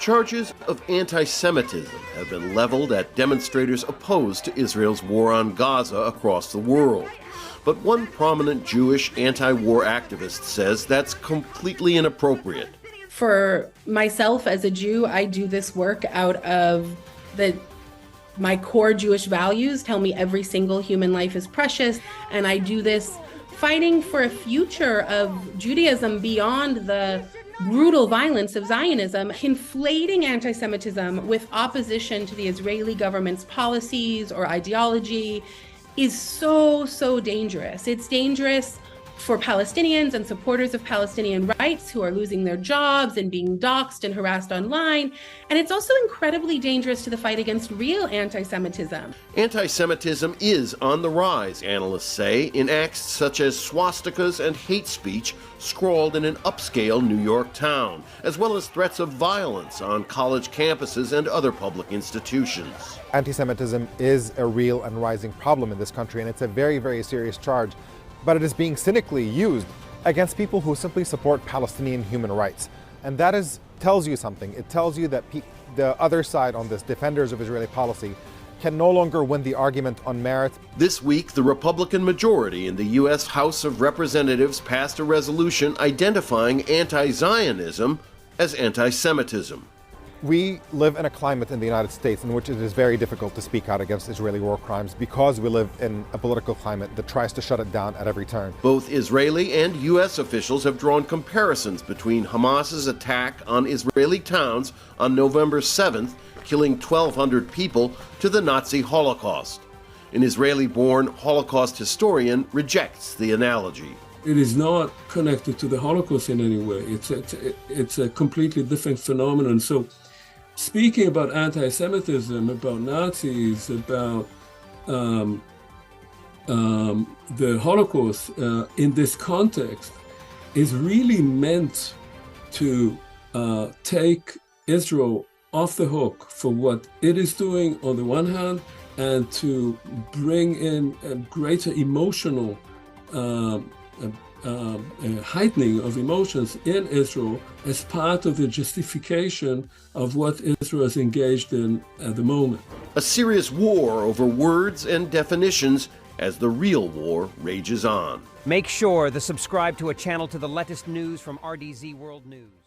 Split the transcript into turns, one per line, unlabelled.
Charges of anti-Semitism have been leveled at demonstrators opposed to Israel's war on Gaza across the world. But one prominent Jewish anti-war activist says that's completely inappropriate.
For myself as a Jew, I do this work out of my core Jewish values tell me every single human life is precious, and I do this fighting for a future of Judaism beyond the brutal violence of Zionism. Conflating anti-Semitism with opposition to the Israeli government's policies or ideology is so dangerous. It's dangerous for Palestinians and supporters of Palestinian rights who are losing their jobs and being doxxed and harassed online. And it's also incredibly dangerous to the fight against real anti-Semitism.
Anti-Semitism is on the rise, analysts say, in acts such as swastikas and hate speech scrawled in an upscale New York town, as well as threats of violence on college campuses and other public institutions.
Anti-Semitism is a real and rising problem in this country, and it's a very serious charge. But it is being cynically used against people who simply support Palestinian human rights. And that tells you something. It tells you that the other side on this, defenders of Israeli policy, can no longer win the argument on merit.
This week, the Republican majority in the U.S. House of Representatives passed a resolution identifying anti-Zionism as anti-Semitism.
We live in a climate in the United States in which it is very difficult to speak out against Israeli war crimes because we live in a political climate that tries to shut it down at every turn.
Both Israeli and U.S. officials have drawn comparisons between Hamas's attack on Israeli towns on November 7th, killing 1,200 people, to the Nazi Holocaust. An Israeli-born Holocaust historian rejects the analogy.
It is not connected to the Holocaust in any way. It's a completely different phenomenon. So speaking about anti-Semitism, about Nazis, about the Holocaust in this context is really meant to take Israel off the hook for what it is doing on the one hand, and to bring in a greater emotional heightening of emotions in Israel as part of the justification of what Israel is engaged in at the moment.
A serious war over words and definitions as the real war rages on.
Make sure to subscribe to a channel to the latest news from RDZ World News.